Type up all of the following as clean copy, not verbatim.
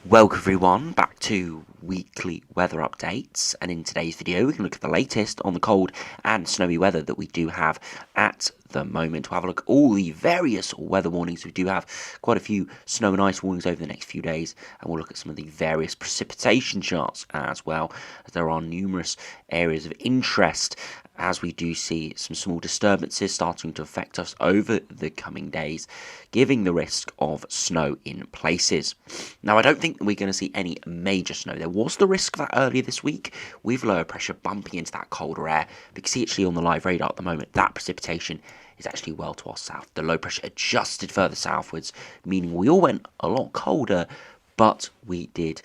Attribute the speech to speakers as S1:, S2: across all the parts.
S1: Welcome everyone back to weekly weather updates, and in today's video we can look at the latest on the cold and snowy weather that we do have at the moment. We'll have a look at all the various weather warnings. We do have quite a few snow and ice warnings over the next few days, and we'll look at some of the various precipitation charts as well, as there are numerous areas of interest as we do see some small disturbances starting to affect us over the coming days, giving the risk of snow in places. Now, I don't think we're going to see any major snow. There was the risk of that earlier this week with lower pressure bumping into that colder air. But you can see actually on the live radar at the moment that precipitation is actually well to our south. The low pressure adjusted further southwards, meaning we all went a lot colder, but we did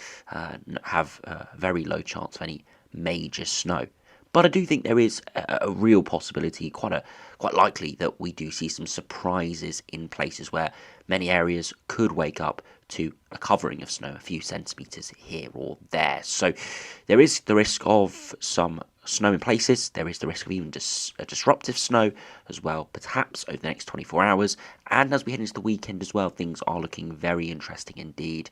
S1: have a very low chance of any major snow. But I do think there is a real possibility, quite likely, that we do see some surprises in places where many areas could wake up to a covering of snow, a few centimetres here or there. So there is the risk of some snow in places. There is the risk of even disruptive snow as well, perhaps over the next 24 hours. And as we head into the weekend as well, things are looking very interesting indeed.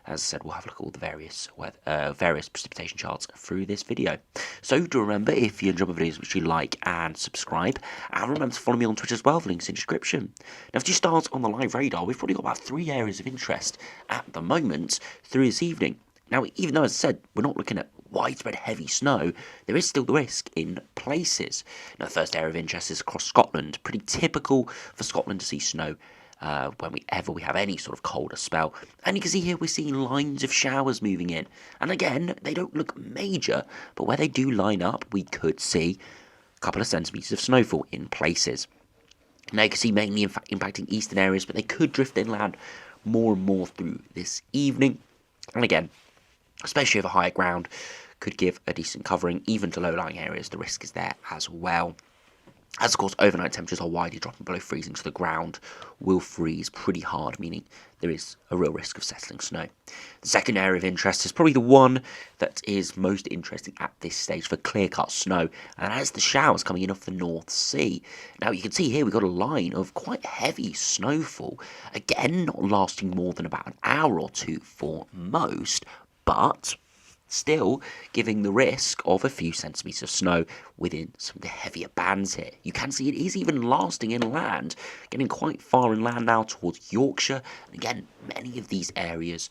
S1: As I said, we'll have a look at all the various precipitation charts through this video. So do remember, if you enjoy my videos, which you like and subscribe, and remember to follow me on Twitter as well, the link's in the description. Now, if you start on the live radar, we've probably got about 3 areas of interest at the moment through this evening. Now, even though, as I said, we're not looking at widespread heavy snow, there is still the risk in places. Now, the first area of interest is across Scotland. Pretty typical for Scotland to see snow whenever we have any sort of colder spell. And you can see here we're seeing lines of showers moving in. And again, they don't look major, but where they do line up, we could see a couple of centimetres of snowfall in places. Now, you can see mainly impacting eastern areas, but they could drift inland more and more through this evening. And again, especially over higher ground, could give a decent covering. Even to low-lying areas, the risk is there as well. As of course, overnight temperatures are widely dropping below freezing, so the ground will freeze pretty hard, meaning there is a real risk of settling snow. The second area of interest is probably the one that is most interesting at this stage for clear-cut snow, and that is the showers coming in off the North Sea. Now, you can see here we've got a line of quite heavy snowfall, again not lasting more than about an hour or two for most, but still giving the risk of a few centimetres of snow within some of the heavier bands here. You can see it is even lasting inland, getting quite far inland now towards Yorkshire. And again, many of these areas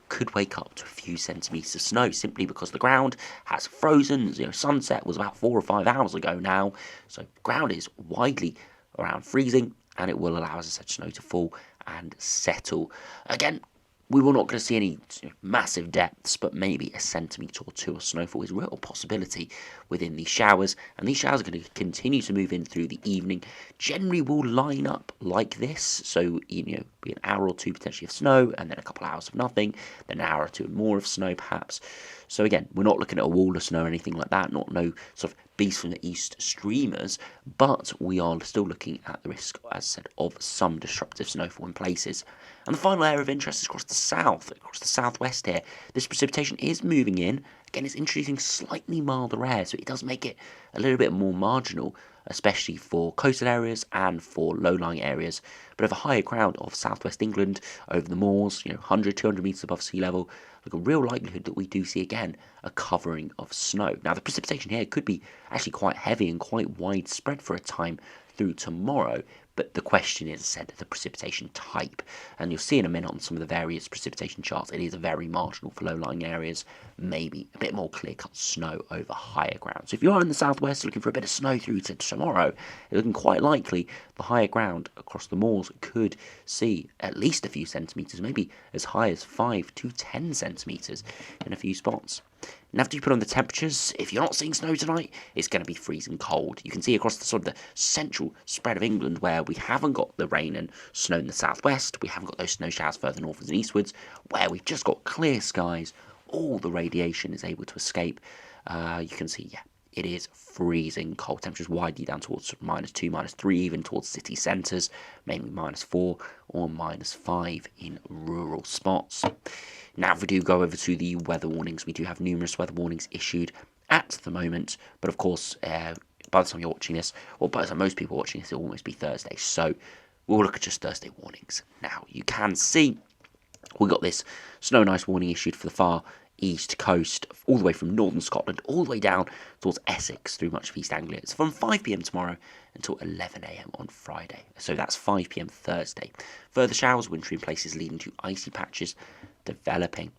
S1: could wake up to a few centimetres of snow simply because the ground has frozen. Sunset was about 4 or 5 hours ago now, so ground is widely around freezing, and it will allow, as I said, snow to fall and settle. Again, we were not going to see any massive depths, but maybe a centimetre or two of snowfall is a real possibility within these showers. And these showers are going to continue to move in through the evening. Generally will line up like this. So, be an hour or two potentially of snow, and then a couple of hours of nothing, then an hour or two more of snow perhaps. So again, we're not looking at a wall of snow or anything like that, no sort of beast from the east streamers, but we are still looking at the risk, as I said, of some disruptive snowfall in places. And the final area of interest is across the southwest here. This precipitation is moving in. Again, it's introducing slightly milder air, so it does make it a little bit more marginal, especially for coastal areas and for low-lying areas. But over higher ground of southwest England, over the moors, 100, 200 metres above sea level, like a real likelihood that we do see again a covering of snow. Now, the precipitation here could be actually quite heavy and quite widespread for a time through tomorrow, but the question is, said, the precipitation type. And you'll see in a minute on some of the various precipitation charts, it is very marginal for low-lying areas, maybe a bit more clear-cut snow over higher ground. So if you are in the southwest looking for a bit of snow through to tomorrow, it's looking quite likely the higher ground across the moors could see at least a few centimetres, maybe as high as 5 to 10 centimetres in a few spots. And after you put on the temperatures, if you're not seeing snow tonight, it's going to be freezing cold. You can see across the sort of the central spread of England where we haven't got the rain and snow in the southwest, we haven't got those snow showers further northwards and eastwards, where we've just got clear skies, all the radiation is able to escape. You can see, it is freezing cold. Temperatures widely down towards -2, -3, even towards city centres, mainly -4 or -5 in rural spots. Now, if we do go over to the weather warnings, we do have numerous weather warnings issued at the moment, but of course, by the time you're watching this, or by the time most people are watching this, it'll almost be Thursday, so we'll look at just Thursday warnings. Now, you can see We got this snow and ice warning issued for the far east coast, all the way from northern Scotland, all the way down towards Essex through much of East Anglia. It's from 5 p.m. tomorrow until 11 a.m. on Friday. So that's 5 p.m. Thursday. Further showers, wintry in places leading to icy patches developing.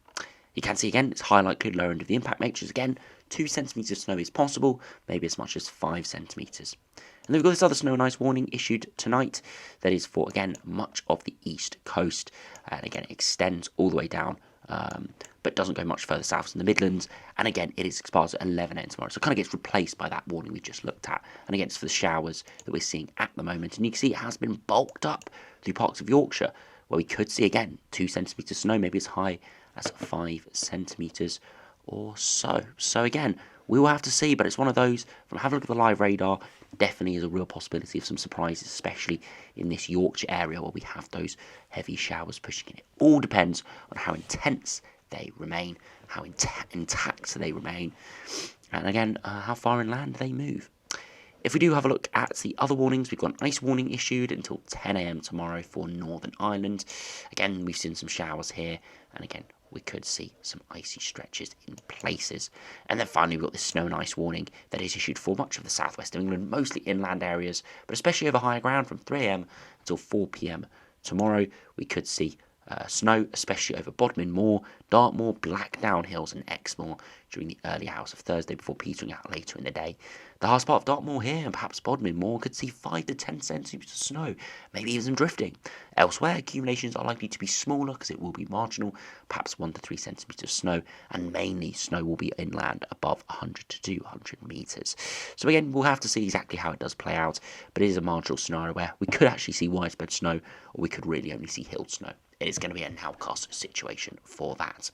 S1: You can see again, it's high likelihood, lower end of the impact matrix. Again, 2 centimetres of snow is possible, maybe as much as 5 centimetres. And then we've got this other snow and ice warning issued tonight that is for, again, much of the east coast. And again, it extends all the way down, but doesn't go much further south than the Midlands. And again, it is expires at 11 a.m. tomorrow. So it kind of gets replaced by that warning we just looked at. And again, it's for the showers that we're seeing at the moment. And you can see it has been bulked up through parts of Yorkshire, where we could see, again, 2 centimetres of snow, maybe as high as 5 centimetres or so. So again, we will have to see, but it's one of those, from having a look at the live radar, definitely is a real possibility of some surprises, especially in this Yorkshire area where we have those heavy showers pushing in. It all depends on how intense they remain, how intact they remain, and again, how far inland they move. If we do have a look at the other warnings, we've got an ice warning issued until 10 a.m. tomorrow for Northern Ireland. Again, we've seen some showers here, and again, we could see some icy stretches in places. And then finally, we've got this snow and ice warning that is issued for much of the southwest of England, mostly inland areas, but especially over higher ground from 3 a.m. until 4 p.m. tomorrow. We could see snow, especially over Bodmin Moor, Dartmoor, Blackdown Hills and Exmoor during the early hours of Thursday before petering out later in the day. The highest part of Dartmoor here and perhaps Bodmin Moor could see 5 to 10 centimetres of snow, maybe even some drifting. Elsewhere, accumulations are likely to be smaller because it will be marginal, perhaps 1 to 3 centimetres of snow, and mainly snow will be inland above 100 to 200 metres. So again, we'll have to see exactly how it does play out, but it is a marginal scenario where we could actually see widespread snow, or we could really only see hilled snow. It is going to be an outcast situation for that.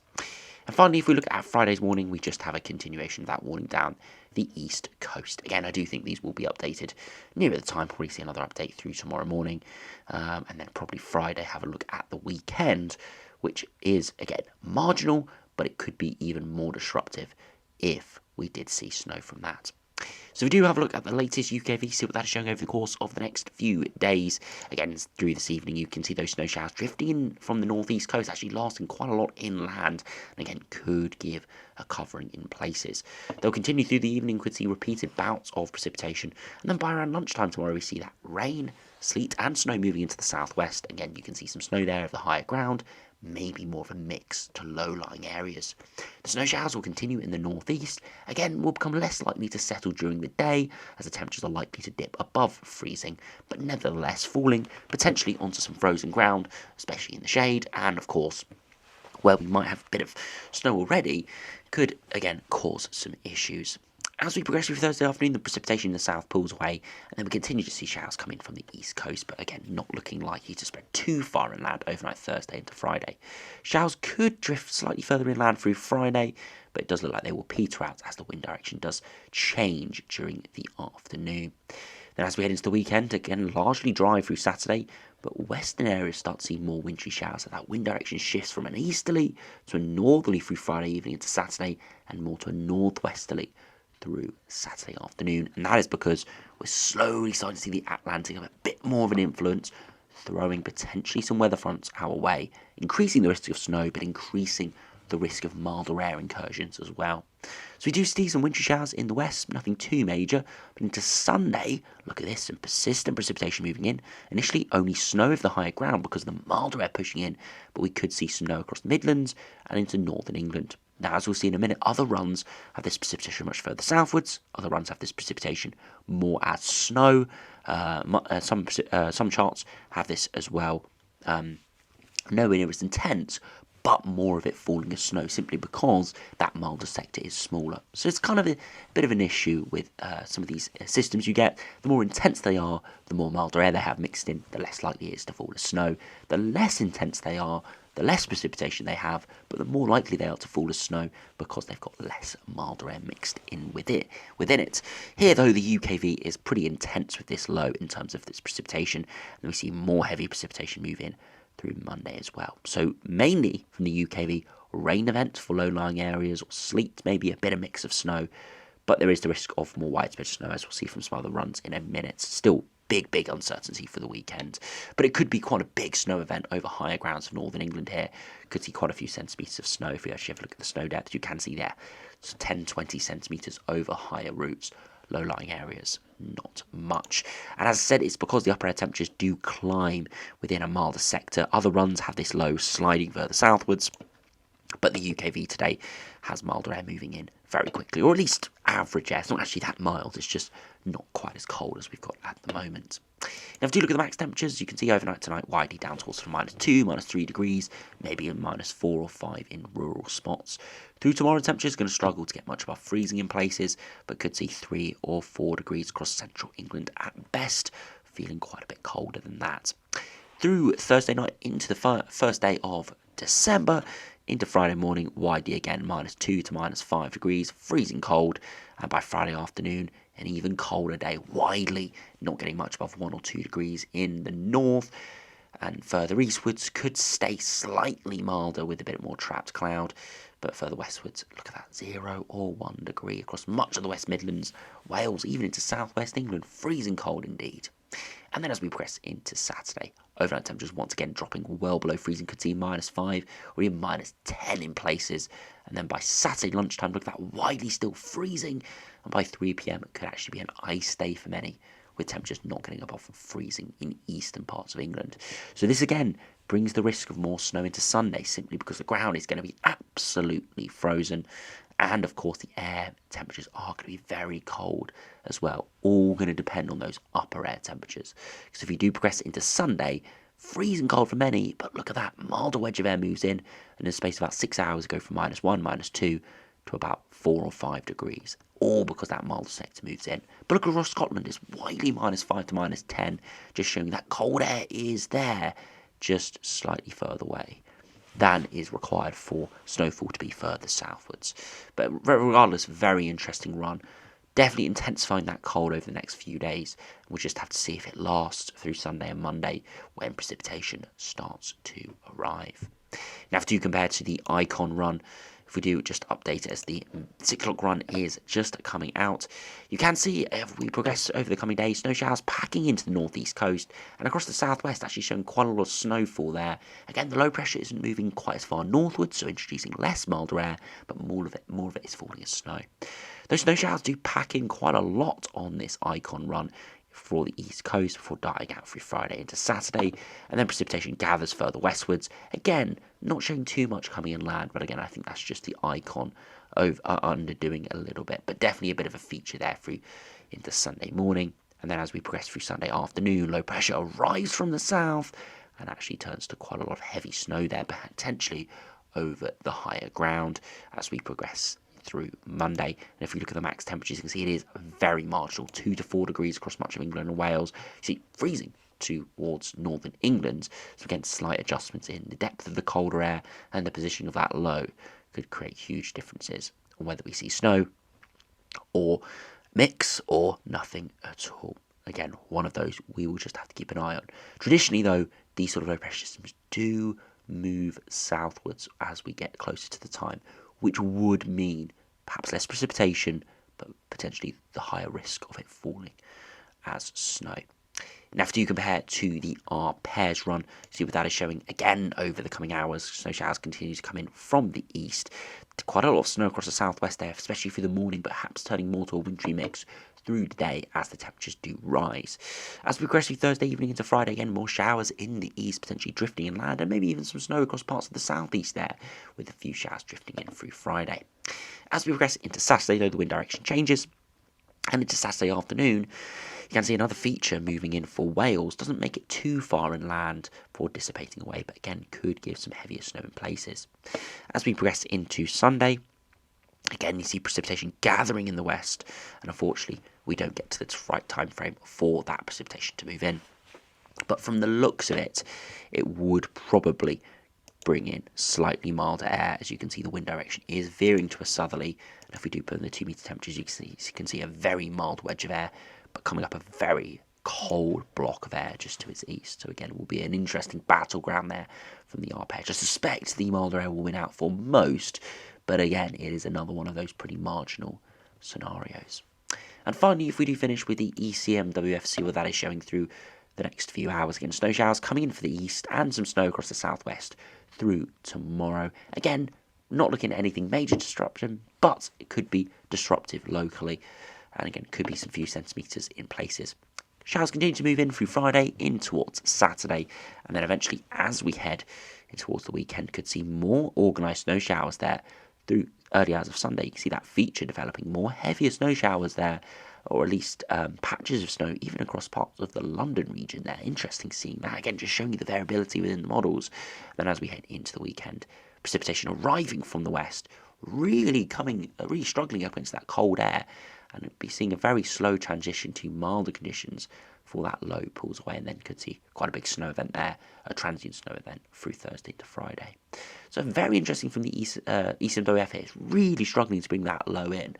S1: And finally, if we look at Friday's warning, we just have a continuation of that warning down the east coast. Again, I do think these will be updated nearer the time. Probably see another update through tomorrow morning. And then probably Friday, have a look at the weekend, which is, again, marginal, but it could be even more disruptive if we did see snow from that. So we do have a look at the latest UKV, see what that is showing over the course of the next few days. Again, through this evening, you can see those snow showers drifting in from the northeast coast, actually lasting quite a lot inland, and again, could give a covering in places. They'll continue through the evening, could see repeated bouts of precipitation, and then by around lunchtime tomorrow, we see that rain, sleet, and snow moving into the southwest. Again, you can see some snow there of the higher ground, maybe more of a mix to low-lying areas. The snow showers will continue in the northeast, again will become less likely to settle during the day as the temperatures are likely to dip above freezing, but nevertheless falling potentially onto some frozen ground, especially in the shade, and of course where we might have a bit of snow already, could again cause some issues. As we progress through Thursday afternoon, the precipitation in the south pulls away, and then we continue to see showers coming from the east coast, but again, not looking likely to spread too far inland overnight Thursday into Friday. Showers could drift slightly further inland through Friday, but it does look like they will peter out as the wind direction does change during the afternoon. Then as we head into the weekend, again, largely dry through Saturday, but western areas start to see more wintry showers, so that wind direction shifts from an easterly to a northerly through Friday evening into Saturday, and more to a northwesterly through Saturday afternoon, and that is because we're slowly starting to see the Atlantic have a bit more of an influence, throwing potentially some weather fronts our way, increasing the risk of snow, but increasing the risk of milder air incursions as well. So we do see some wintry showers in the west, nothing too major, but into Sunday, look at this, some persistent precipitation moving in. Initially only snow over the higher ground because of the milder air pushing in, but we could see snow across the Midlands and into northern England. Now, as we'll see in a minute, other runs have this precipitation much further southwards. Other runs have this precipitation more as snow. Some charts have this as well. Nowhere near as intense, but more of it falling as snow simply because that milder sector is smaller. So it's kind of a bit of an issue with some of these systems you get. The more intense they are, the more milder air they have mixed in, the less likely it is to fall as snow. The less intense they are, the less precipitation they have, but the more likely they are to fall as snow because they've got less milder air mixed in within it. Here, though, the UKV is pretty intense with this low in terms of this precipitation, and we see more heavy precipitation move in through Monday as well. So mainly from the UKV, rain events for low-lying areas, or sleet, maybe a bit of mix of snow, but there is the risk of more widespread snow, as we'll see from some other runs in a minute. Still big uncertainty for the weekend. But it could be quite a big snow event over higher grounds of northern England here. Could see quite a few centimetres of snow if we actually have a look at the snow depth. You can see there, so 10-20 centimetres over higher routes. Low-lying areas, not much. And as I said, it's because the upper air temperatures do climb within a milder sector. Other runs have this low sliding further southwards, but the UKV today has milder air moving in very quickly, or at least average air. It's not actually that mild, it's just not quite as cold as we've got at the moment. Now, if you look at the max temperatures, you can see overnight tonight widely down towards from -2, -3 degrees, maybe in -4 or 5 in rural spots. Through tomorrow, temperatures are going to struggle to get much above freezing in places, but could see 3 or 4 degrees across central England at best, feeling quite a bit colder than that. Through Thursday night into the first day of December, into Friday morning, widely again -2 to -5 degrees, freezing cold, and by Friday afternoon, an even colder day, widely not getting much above 1 or 2 degrees in the north, and further eastwards could stay slightly milder with a bit more trapped cloud, but further westwards, look at that, 0 or 1 degree across much of the West Midlands, Wales, even into southwest England, freezing cold indeed. And then as we progress into Saturday, overnight temperatures once again dropping well below freezing, could see -5 or even -10 in places. And then by Saturday lunchtime, look at that, widely still freezing. And by 3 p.m, it could actually be an ice day for many, with temperatures not getting above freezing in eastern parts of England. So this again brings the risk of more snow into Sunday, simply because the ground is going to be absolutely frozen. And of course, the air temperatures are going to be very cold as well. All going to depend on those upper air temperatures. Because if you do progress into Sunday, freezing cold for many, but look at that, milder wedge of air moves in, and in the space of about 6 hours, go from -1, -2 to about 4 or 5 degrees. All because that milder sector moves in. But look across Scotland, it's widely -5 to -10, just showing that cold air is there, just slightly further away than is required for snowfall to be further southwards. But regardless, very interesting run. Definitely intensifying that cold over the next few days. We'll just have to see if it lasts through Sunday and Monday when precipitation starts to arrive. Now, if you compare to the Icon run, if we do just update it as the 6 o'clock run is just coming out, you can see if we progress over the coming days, snow showers packing into the northeast coast and across the southwest, actually showing quite a lot of snowfall there. Again, the low pressure isn't moving quite as far northwards, so introducing less milder air, but more of it is falling as snow. Those snow showers do pack in quite a lot on this Icon run for the east coast before dying out through Friday into Saturday, and then precipitation gathers further westwards. Again, not showing too much coming inland, but again, I think that's just the Icon underdoing it a little bit, but definitely a bit of a feature there through into Sunday morning. And then as we progress through Sunday afternoon, low pressure arrives from the south and actually turns to quite a lot of heavy snow there, potentially over the higher ground as we progress through Monday. And if we look at the max temperatures, you can see it is very marginal, 2 to 4 degrees across much of England and Wales. You see freezing towards northern England. So again, slight adjustments in the depth of the colder air and the position of that low could create huge differences on whether we see snow or mix or nothing at all. Again, one of those we will just have to keep an eye on. Traditionally, though, these sort of low pressure systems do move southwards as we get closer to the time, which would mean perhaps less precipitation, but potentially the higher risk of it falling as snow. Now, if you compare to the R pairs run, see what that is showing again over the coming hours. Snow showers continue to come in from the east. Quite a lot of snow across the southwest there, especially through the morning, but perhaps turning more to a wintry mix through the day as the temperatures do rise. As we progress through Thursday evening into Friday, again, more showers in the east, potentially drifting inland, and maybe even some snow across parts of the southeast there, with a few showers drifting in through Friday. As we progress into Saturday, though, the wind direction changes, and into Saturday afternoon, you can see another feature moving in for Wales. Doesn't make it too far inland before dissipating away, but again, could give some heavier snow in places. As we progress into Sunday, again, you see precipitation gathering in the west, and unfortunately, we don't get to the right time frame for that precipitation to move in. But from the looks of it, it would probably bring in slightly milder air. As you can see, the wind direction is veering to a southerly, and if we do put in the 2 metre temperatures, you can see a very mild wedge of air, but coming up a very cold block of air just to its east. So again, it will be an interesting battleground there from the arpeggio. I suspect the milder air will win out for most, but again, it is another one of those pretty marginal scenarios. And finally, if we do finish with the ECMWF, see what that is showing through the next few hours. Again, snow showers coming in for the east and some snow across the southwest through tomorrow. Again, not looking at anything major disruption, but it could be disruptive locally. And again, could be some few centimetres in places. Showers continue to move in through Friday, in towards Saturday, and then eventually, as we head in towards the weekend, could see more organised snow showers there through early hours of Sunday. You can see that feature developing, more heavier snow showers there, or at least patches of snow, even across parts of the London region there. Interesting seeing that. Again, just showing you the variability within the models. Then as we head into the weekend, precipitation arriving from the west, really struggling up against that cold air, and we'll be seeing a very slow transition to milder conditions before that low pulls away, and then could see quite a big snow event there, a transient snow event through Thursday to Friday. So very interesting from the ECMWF here. It's really struggling to bring that low in,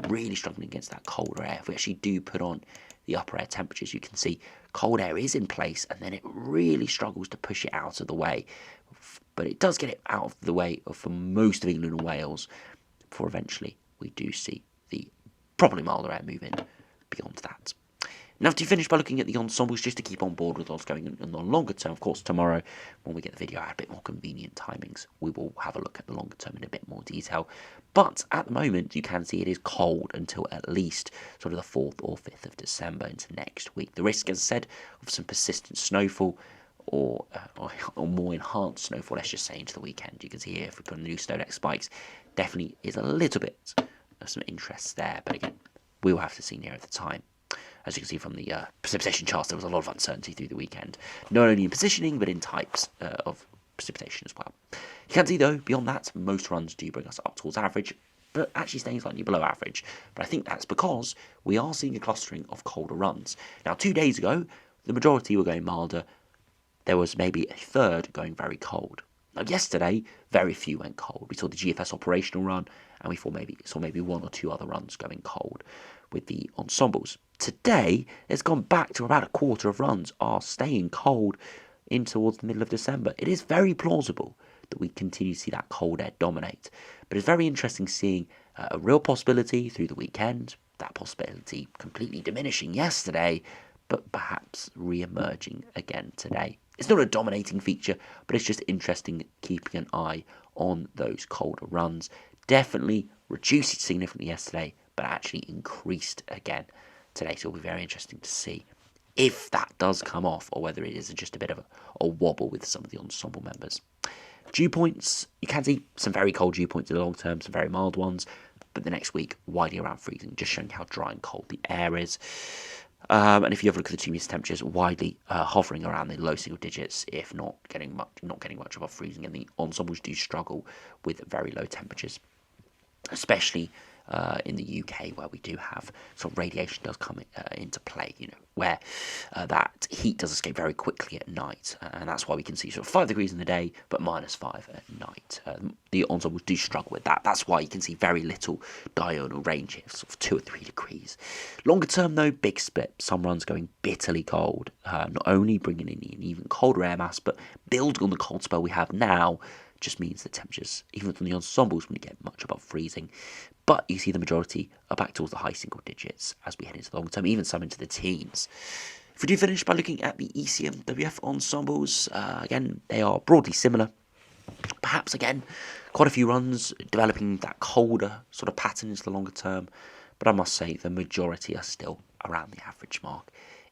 S1: really struggling against that colder air. If we actually do put on the upper air temperatures, you can see cold air is in place, and then it really struggles to push it out of the way. But it does get it out of the way for most of England and Wales, before eventually we do see the probably milder air move in beyond that. Now, to finish by looking at the ensembles, just to keep on board with what's going on in the longer term, of course, tomorrow, when we get the video out a bit more convenient timings, we will have a look at the longer term in a bit more detail. But at the moment, you can see it is cold until at least sort of the 4th or 5th of December into next week. The risk, as I said, of some persistent snowfall or more enhanced snowfall, let's just say, into the weekend. You can see here, if we put on the new snowdeck spikes, definitely is a little bit of some interest there. But again, we will have to see near at the time. As you can see from the precipitation charts, there was a lot of uncertainty through the weekend, not only in positioning, but in types of precipitation as well. You can see, though, beyond that, most runs do bring us up towards average, but actually staying slightly below average. But I think that's because we are seeing a clustering of colder runs. Now, 2 days ago, the majority were going milder. There was maybe a third going very cold. Now, yesterday, very few went cold. We saw the GFS operational run, and we saw maybe 1 or 2 other runs going cold with the ensembles. Today, it's gone back to about a quarter of runs are staying cold in towards the middle of December. It is very plausible that we continue to see that cold air dominate. But it's very interesting seeing a real possibility through the weekend, that possibility completely diminishing yesterday, but perhaps re-emerging again today. It's not a dominating feature, but it's just interesting keeping an eye on those colder runs. Definitely reduced significantly yesterday, but actually increased again today. So it'll be very interesting to see if that does come off, or whether it is just a bit of a wobble with some of the ensemble members. Dew points, you can see some very cold dew points in the long term, some very mild ones, but the next week widely around freezing, just showing how dry and cold the air is. And if you have a look at the 2 meter temperatures, widely hovering around the low single digits, if not getting much above freezing, and the ensembles do struggle with very low temperatures, especially in the UK, where we do have sort of radiation does come into play, where that heat does escape very quickly at night, and that's why we can see sort of 5 degrees in the day, but -5 at night. The ensembles do struggle with that. That's why you can see very little diurnal range here, sort of 2 or 3 degrees. Longer term, though, big split. Some runs going bitterly cold, not only bringing in an even colder air mass, but building on the cold spell we have now. Just means the temperatures, even from the ensembles, wouldn't get much above freezing. But you see the majority are back towards the high single digits as we head into the long term, even some into the teens. If we do finish by looking at the ECMWF ensembles, again, they are broadly similar. Perhaps, again, quite a few runs developing that colder sort of pattern into the longer term. But I must say the majority are still around the average mark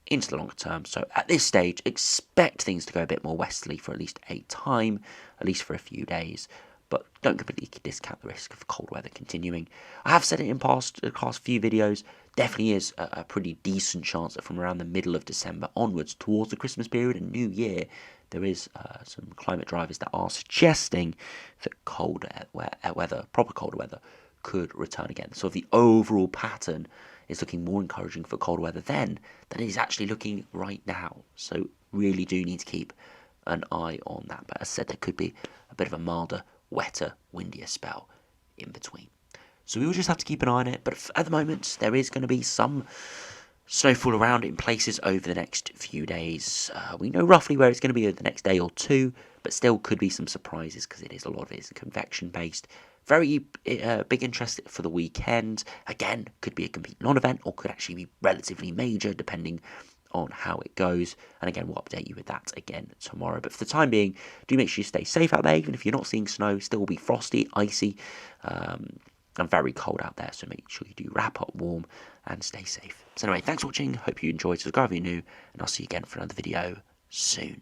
S1: into the longer term. So at this stage, expect things to go a bit more westerly for at least a time, at least for a few days. But don't completely discount the risk of cold weather continuing. I have said it in the past few videos, definitely is a pretty decent chance that from around the middle of December onwards, towards the Christmas period and New Year, there is some climate drivers that are suggesting that proper colder weather, could return again. So the overall pattern is looking more encouraging for colder weather then than it is actually looking right now. So really do need to keep an eye on that. But as I said, there could be a bit of a milder, wetter, windier spell in between. So we will just have to keep an eye on it. But at the moment, there is going to be some snowfall around in places over the next few days. We know roughly where it's going to be over the next day or two, but still could be some surprises because a lot of it is convection based. very big interest for the weekend. Again, could be a complete non-event or could actually be relatively major depending on how it goes. And again, we'll update you with that again tomorrow. But for the time being, do make sure you stay safe out there. Even if you're not seeing snow, still will be frosty, icy, and very cold out there. So make sure you do wrap up warm and stay safe. So anyway, thanks for watching. Hope you enjoyed. Subscribe if you're new, and I'll see you again for another video soon.